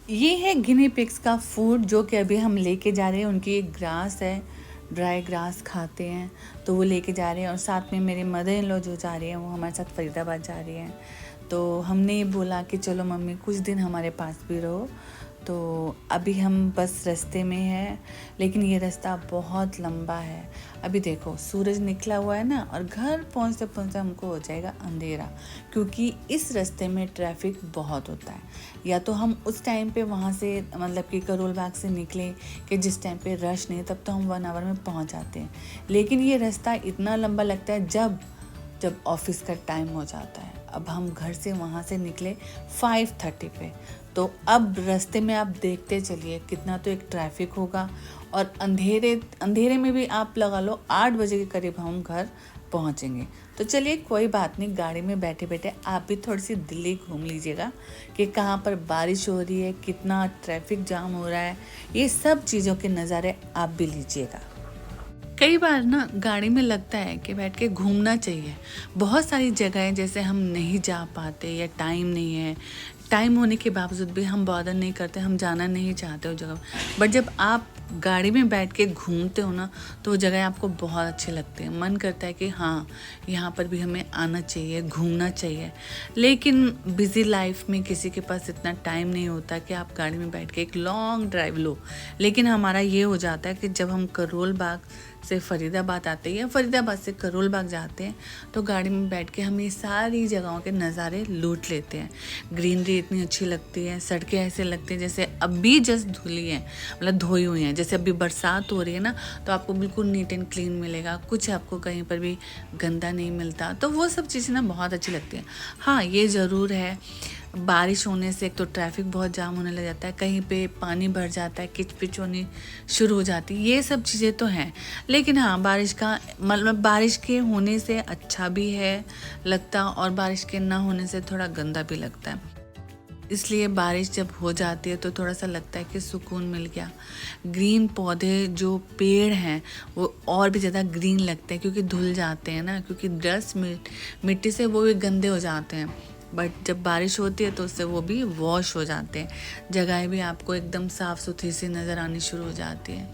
ये है गिनी पिग्स का फूड जो कि अभी हम लेके जा रहे हैं। उनकी एक ग्रास है, ड्राई ग्रास खाते हैं, तो वो लेके जा रहे हैं। और साथ में मेरे मदर इन लॉ जो जा रही हैं वो हमारे साथ फरीदाबाद जा रही हैं। तो हमने बोला कि चलो मम्मी कुछ दिन हमारे पास भी रहो। तो अभी हम बस रास्ते में हैं, लेकिन ये रास्ता बहुत लंबा है। अभी देखो सूरज निकला हुआ है ना, और घर पहुंचते पहुंचते हमको हो जाएगा अंधेरा, क्योंकि इस रास्ते में ट्रैफिक बहुत होता है। या तो हम उस टाइम पे वहाँ से मतलब कि करोल बाग से निकलें कि जिस टाइम पे रश नहीं, तब तो हम 1 आवर में पहुँच जाते हैं। लेकिन ये रास्ता इतना लंबा लगता है जब जब ऑफिस का टाइम हो जाता है। अब हम घर से वहाँ से निकले 5:30 पे, तो अब रास्ते में आप देखते चलिए कितना तो एक ट्रैफिक होगा। और अंधेरे में भी आप लगा लो 8 बजे के करीब हम घर पहुँचेंगे। तो चलिए कोई बात नहीं, गाड़ी में बैठे बैठे आप भी थोड़ी सी दिल्ली घूम लीजिएगा कि कहाँ पर बारिश हो रही है, कितना ट्रैफिक जाम हो रहा है, ये सब चीज़ों के नज़ारे आप भी लीजिएगा। कई बार ना गाड़ी में लगता है कि बैठ के घूमना चाहिए। बहुत सारी जगहें जैसे हम नहीं जा पाते या टाइम नहीं है, टाइम होने के बावजूद भी हम बॉदर नहीं करते, हम जाना नहीं चाहते उस जगह। बट जब आप गाड़ी में बैठ के घूमते हो ना, तो वो जगह आपको बहुत अच्छे लगते हैं। मन करता है कि हाँ यहाँ पर भी हमें आना चाहिए, घूमना चाहिए। लेकिन बिज़ी लाइफ में किसी के पास इतना टाइम नहीं होता कि आप गाड़ी में बैठ के एक लॉन्ग ड्राइव लो। लेकिन हमारा ये हो जाता है कि जब हम करोल बाग से फरीदाबाद आते हैं या फरीदाबाद से करोल बाग जाते हैं, तो गाड़ी में बैठ के हम ये सारी जगहों के नज़ारे लूट लेते हैं। ग्रीनरी इतनी अच्छी लगती है, सड़कें ऐसे लगती हैं जैसे अभी जस्ट धुली हैं, मतलब धोई हुई हैं। जैसे अभी बरसात हो रही है ना, तो आपको बिल्कुल नीट एंड क्लीन मिलेगा, कुछ आपको कहीं पर भी गंदा नहीं मिलता। तो वो सब चीज़ें ना बहुत अच्छी लगती हैं। हाँ ये ज़रूर है, बारिश होने से एक तो ट्रैफिक बहुत जाम होने लग जाता है, कहीं पे पानी भर जाता है, किचपिच होनी शुरू हो जाती है, ये सब चीज़ें तो हैं। लेकिन हाँ बारिश का मतलब बारिश के होने से अच्छा भी है लगता, और बारिश के ना होने से थोड़ा गंदा भी लगता है। इसलिए बारिश जब हो जाती है तो थोड़ा सा लगता है कि सुकून मिल गया। ग्रीन पौधे जो पेड़ हैं वो और भी ज़्यादा ग्रीन लगते हैं, क्योंकि धुल जाते हैं ना, क्योंकि डस्ट मिट्टी से वो भी गंदे हो जाते हैं। बट जब बारिश होती है तो उससे वो भी वॉश हो जाते हैं, जगहें भी आपको एकदम साफ़ सुथरी सी नज़र आनी शुरू हो जाती है।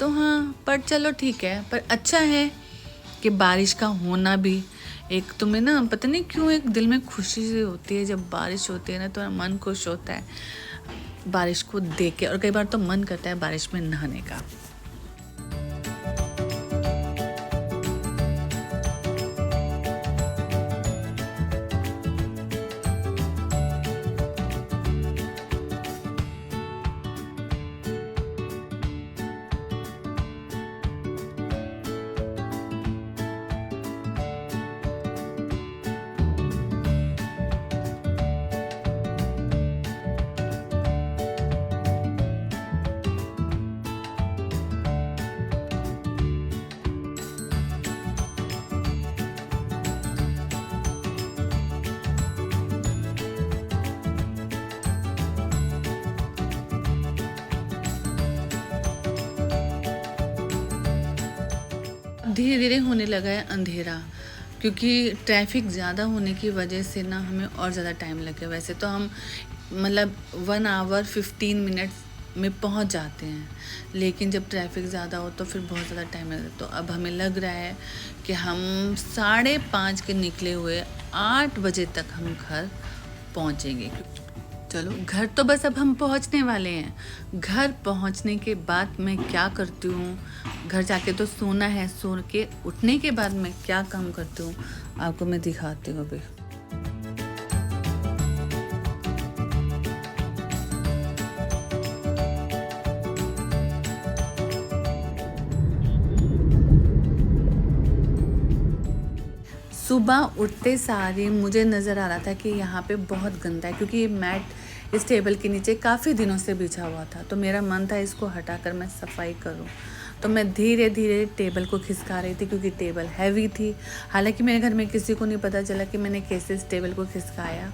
तो हाँ पर चलो ठीक है, पर अच्छा है कि बारिश का होना भी एक तुम्हें ना पता नहीं क्यों एक दिल में खुशी सी होती है। जब बारिश होती है ना तो मन खुश होता है बारिश को देख के, और कई बार तो मन करता है बारिश में नहाने का। धीरे धीरे होने लगा है अंधेरा, क्योंकि ट्रैफिक ज़्यादा होने की वजह से ना हमें और ज़्यादा टाइम लगे। वैसे तो हम मतलब 1 आवर 15 मिनट्स में पहुंच जाते हैं, लेकिन जब ट्रैफिक ज़्यादा हो तो फिर बहुत ज़्यादा टाइम लगता है। तो अब हमें लग रहा है कि हम 5:30 के निकले हुए 8 बजे तक हम घर पहुंचेंगे। चलो घर तो बस अब हम पहुंचने वाले हैं। घर पहुंचने के बाद मैं क्या करती हूँ, घर जाके तो सोना है, सो के उठने के बाद मैं क्या काम करती हूँ आपको मैं दिखाती हूँ अभी। सुबह उठते सार ही मुझे नज़र आ रहा था कि यहाँ पे बहुत गंदा है, क्योंकि ये मैट इस टेबल के नीचे काफ़ी दिनों से बिछा हुआ था। तो मेरा मन था इसको हटाकर मैं सफाई करूँ। तो मैं धीरे धीरे टेबल को खिसका रही थी, क्योंकि टेबल हैवी थी। हालांकि मेरे घर में किसी को नहीं पता चला कि मैंने कैसे इस टेबल को खिसकाया।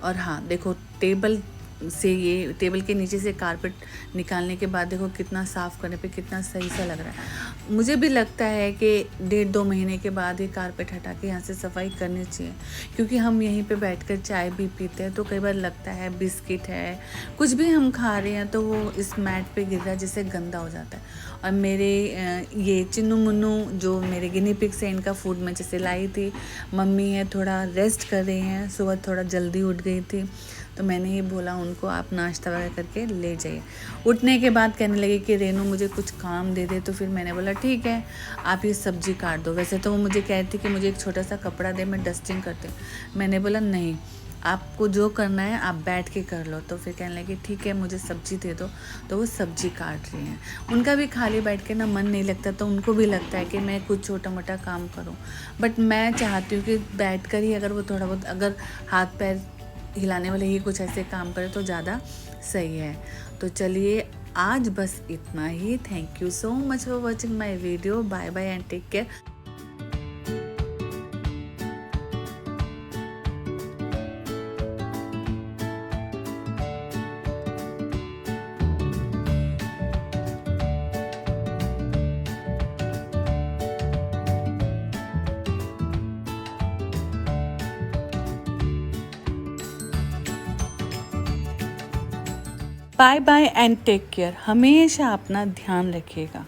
और हाँ देखो टेबल से ये टेबल के नीचे से कारपेट निकालने के बाद देखो कितना साफ़ करने पे कितना सही सा लग रहा है। मुझे भी लगता है कि 1.5-2 महीने के बाद ये कारपेट हटा के यहाँ से सफाई करनी चाहिए, क्योंकि हम यहीं पे बैठकर चाय भी पीते हैं तो कई बार लगता है बिस्किट है, कुछ भी हम खा रहे हैं तो वो इस मैट पे गिर रहा है जिससे गंदा हो जाता है। और मेरे ये चिन्नू मुन्नू जो मेरे गिनी पिग्स है, इनका फूड मैं जैसे लाई थी, मम्मी है थोड़ा रेस्ट कर रही हैं, सुबह थोड़ा जल्दी उठ गई थी तो मैंने ही बोला उनको आप नाश्ता वगैरह करके ले जाइए। उठने के बाद कहने लगे कि रेनू मुझे कुछ काम दे दे, तो फिर मैंने बोला ठीक है आप ये सब्जी काट दो। वैसे तो वो मुझे कह रही थी कि मुझे एक छोटा सा कपड़ा दे मैं डस्टिंग करती हूँ, मैंने बोला नहीं आपको जो करना है आप बैठ के कर लो। तो फिर कहने लगे ठीक है मुझे सब्जी दे दो, तो वो सब्जी काट रही हैं। उनका भी खाली बैठ के ना मन नहीं लगता, तो उनको भी लगता है कि मैं कुछ छोटा मोटा काम करूं, बट मैं चाहती हूँ कि बैठ कर ही अगर वो थोड़ा बहुत अगर हाथ पैर हिलाने वाले ही कुछ ऐसे काम करे तो ज़्यादा सही है। तो चलिए आज बस इतना ही। Thank you so much for watching my video. Bye bye and take care. Bye bye and take care. हमेशा अपना ध्यान रखिएगा।